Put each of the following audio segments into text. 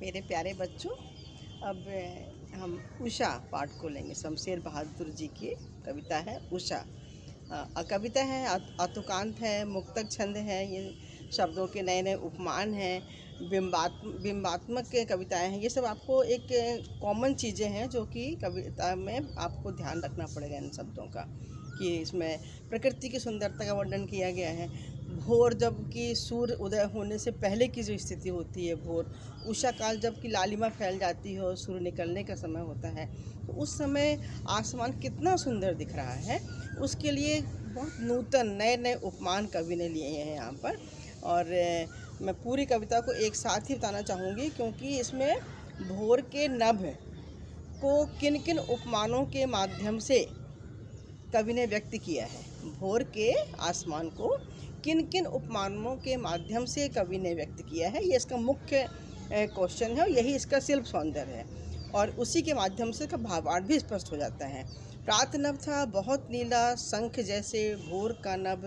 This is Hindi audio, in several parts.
मेरे प्यारे बच्चों, अब हम उषा पाठ को लेंगे। शमशेर बहादुर जी की कविता है उषा। कविता है, आतुकांत है, मुक्तक छंद है, ये शब्दों के नए नए उपमान हैं, बिंबात्मक कविताएं हैं। ये सब आपको एक कॉमन चीज़ें हैं जो कि कविता में आपको ध्यान रखना पड़ेगा इन शब्दों का, कि इसमें प्रकृति की सुंदरता का वर्णन किया गया है। भोर, जब कि सूर्य उदय होने से पहले की जो स्थिति होती है भोर, उषा काल जब कि लालिमा फैल जाती है और सूर्य निकलने का समय होता है, तो उस समय आसमान कितना सुंदर दिख रहा है, उसके लिए बहुत नूतन नए नए उपमान कवि ने लिए हैं यहाँ पर। और मैं पूरी कविता को एक साथ ही बताना चाहूँगी, क्योंकि इसमें भोर के नभ को किन किन उपमानों के माध्यम से कवि ने व्यक्त किया है। भोर के आसमान को किन किन उपमानों के माध्यम से कवि ने व्यक्त किया है, ये इसका मुख्य क्वेश्चन है और यही इसका शिल्प सौंदर्य है। और उसी के माध्यम से इसका भावार्थ भी स्पष्ट हो जाता है। प्रात नभ था बहुत नीला, शंख जैसे भोर का नभ,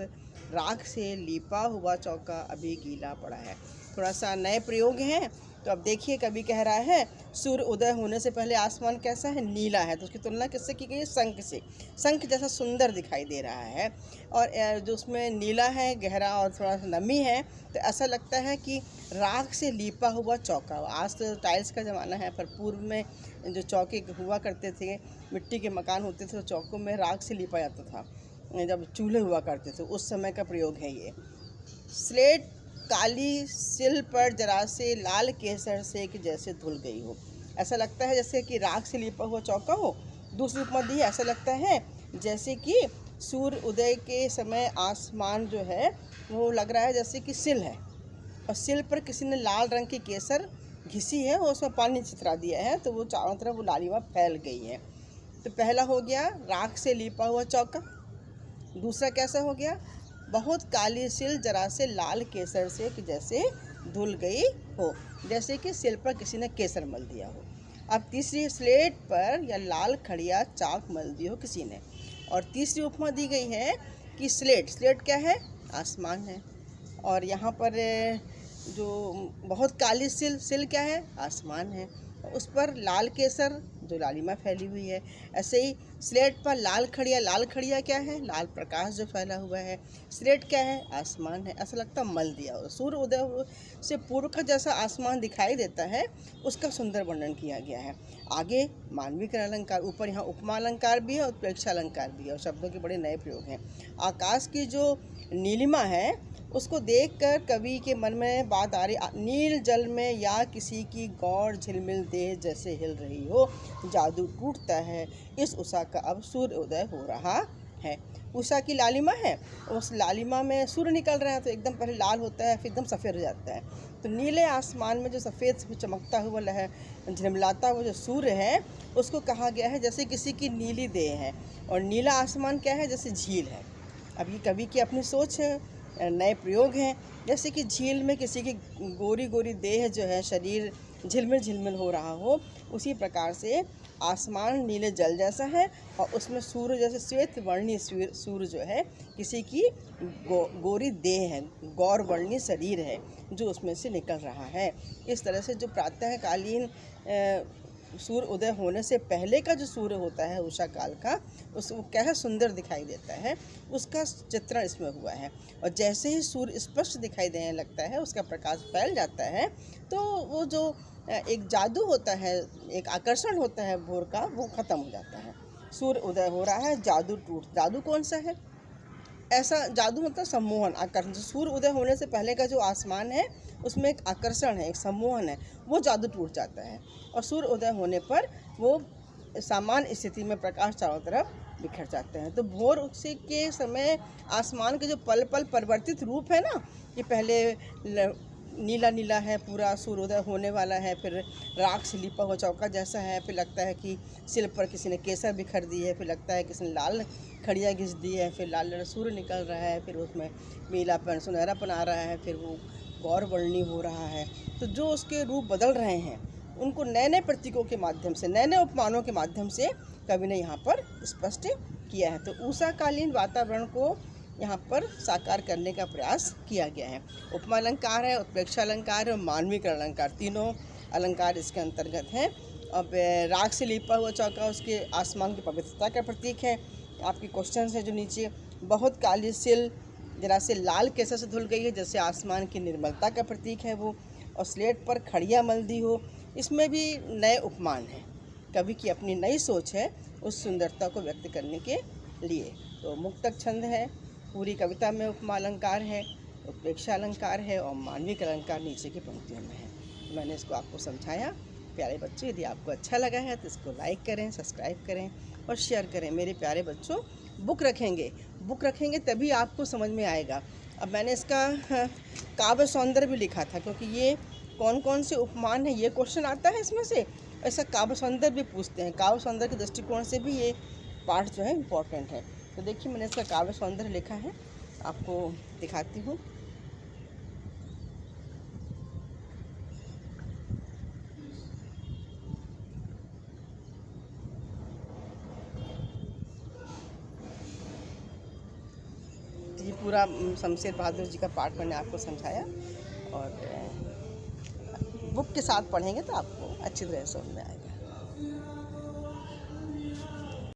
राख से लीपा हुआ चौका अभी गीला पड़ा है। थोड़ा सा नए प्रयोग हैं, तो अब देखिए कवि कह रहा है सूर्य उदय होने से पहले आसमान कैसा है, नीला है, तो उसकी तुलना किससे की गई है, शंख से। शंख जैसा सुंदर दिखाई दे रहा है, और जो उसमें नीला है, गहरा और थोड़ा सा नमी है, तो ऐसा लगता है कि राख से लीपा हुआ चौका। आज तो टाइल्स का ज़माना है, पर पूर्व में जो चौके हुआ करते थे, मिट्टी के मकान होते थे, तो चौकों में राख से लीपा जाता था। जब चूल्हे हुआ करते थे उस समय का प्रयोग है ये। स्लेट काली सिल पर जरा से लाल केसर से कि जैसे धुल गई हो। ऐसा लगता है जैसे कि राख से लिपा हुआ चौका हो। दूसरी उपमा दी, ऐसा लगता है जैसे कि सूर्य उदय के समय आसमान जो है वो लग रहा है जैसे कि सिल है, और सिल पर किसी ने लाल रंग की केसर घिसी है और उसमें पानी छितरा दिया है, तो वो चारों तरफ वो लालिमा फैल गई है। तो पहला हो गया राख से लिपा हुआ चौका। दूसरा कैसा हो गया, बहुत काली सिल जरा से लाल केसर से कि जैसे धुल गई हो, जैसे कि सिल पर किसी ने केसर मल दिया हो। अब तीसरी, स्लेट पर या लाल खड़िया चाक मल दी हो किसी ने। और तीसरी उपमा दी गई है कि स्लेट क्या है, आसमान है, और यहाँ पर जो बहुत काली सिल क्या है, आसमान है, उस पर लाल केसर जो लालिमा फैली हुई है। ऐसे ही स्लेट पर लाल खड़िया क्या है, लाल प्रकाश जो फैला हुआ है। स्लेट क्या है, आसमान है, ऐसा लगता मल दिया हो। सूर्य उदय से पूर्व का जैसा आसमान दिखाई देता है, उसका सुंदर वर्णन किया गया है। आगे मानविक अलंकार, ऊपर यहाँ उपमा अलंकार भी है और उत्प्रेक्षा अलंकार भी है, और शब्दों के बड़े नए प्रयोग हैं। आकाश की जो नीलिमा है उसको देखकर कवि के मन में बात आ रही, नील जल में या किसी की गौर झिलमिल देह जैसे हिल रही हो, जादू टूटता है इस उषा का अब सूर्य उदय हो रहा है। उषा की लालिमा है, उस लालिमा में सूर्य निकल रहा है, तो एकदम पहले लाल होता है, फिर एकदम सफ़ेद हो जाता है। तो नीले आसमान में जो सफ़ेद चमकता हुआ झिलमिलाता हुआ जो सूर्य है, उसको कहा गया है जैसे किसी की नीली देह है। और नीला आसमान क्या है, जैसे झील है। अब ये कवि की अपनी सोच है, नए प्रयोग हैं। जैसे कि झील में किसी की गोरी गोरी देह जो है, शरीर झिलमिल हो रहा हो, उसी प्रकार से आसमान नीले जल जैसा है, और उसमें सूर्य जैसे श्वेत वर्णी सूर्य जो है किसी की गोरी देह है, गौर वर्णी शरीर है जो उसमें से निकल रहा है। इस तरह से जो प्रातःकालीन सूर्य उदय होने से पहले का जो सूर्य होता है उषा काल का, वो क्या सुंदर दिखाई देता है, उसका चित्रण इसमें हुआ है। और जैसे ही सूर्य स्पष्ट दिखाई देने लगता है, उसका प्रकाश फैल जाता है, तो वो जो एक जादू होता है, एक आकर्षण होता है भोर का, वो ख़त्म हो जाता है। सूर्य उदय हो रहा है, जादू कौन सा है, ऐसा जादू मतलब सम्मोहन, आकर्षण। सूर्य उदय होने से पहले का जो आसमान है उसमें एक आकर्षण है, एक सम्मोहन है, वो जादू टूट जाता है, और सूर्य उदय होने पर वो सामान्य स्थिति में प्रकाश चारों तरफ बिखर जाते हैं। तो भोर उसी के समय आसमान के जो पल पल परिवर्तित रूप है ना, कि पहले नीला नीला है, पूरा सूर्योदय होने वाला है, फिर राख से लिपा हुआ चौका जैसा है, फिर लगता है कि सिर पर किसी ने केसर बिखर दी है, फिर लगता है किसी ने लाल खड़िया घिस दी है, फिर लाल सूर्य निकल रहा है, फिर उसमें नीलापन सुनहरापन आ रहा है, फिर वो गौर वर्णी हो रहा है। तो जो उसके रूप बदल रहे हैं, उनको नए नए प्रतीकों के माध्यम से, नए नए उपमानों के माध्यम से कवि ने यहाँ पर स्पष्ट किया है। तो उषाकालीन वातावरण को यहाँ पर साकार करने का प्रयास किया गया है। उपमा अलंकार है, उत्प्रेक्षा अलंकार है और मानविक अलंकार, तीनों अलंकार इसके अंतर्गत हैं। अब राख से लिपा हुआ चौका उसके आसमान की पवित्रता का प्रतीक है। आपके क्वेश्चन है जो नीचे, बहुत काली सिल जरा से लाल कैसे से धुल गई है, जैसे आसमान की निर्मलता का प्रतीक है वो। और स्लेट पर खड़िया मलदी हो, इसमें भी नए उपमान हैं। कवि की अपनी नई सोच है उस सुंदरता को व्यक्त करने के लिए। तो मुक्तक छंद है, पूरी कविता में उपमा अलंकार है, उत्प्रेक्षा अलंकार है और मानविक अलंकार नीचे की पंक्तियों में है। तो मैंने इसको आपको समझाया। प्यारे बच्चों, यदि आपको अच्छा लगा है तो इसको लाइक करें, सब्सक्राइब करें और शेयर करें। मेरे प्यारे बच्चों, बुक रखेंगे तभी आपको समझ में आएगा। अब मैंने इसका काव्य सौंदर्य भी लिखा था, क्योंकि ये कौन कौन से उपमान है ये क्वेश्चन आता है इसमें से। ऐसा काव्य सौंदर्य भी पूछते हैं, काव्य सौंदर्य के दृष्टिकोण से भी ये पार्ट जो है इम्पोर्टेंट है। तो देखिए मैंने इसका काव्य सौंदर्य लिखा है, आपको दिखाती हूँ। ये पूरा शमशेर बहादुर जी का पार्ट मैंने आपको समझाया, और बुक के साथ पढ़ेंगे तो आपको अच्छी तरह समझ में आएगा।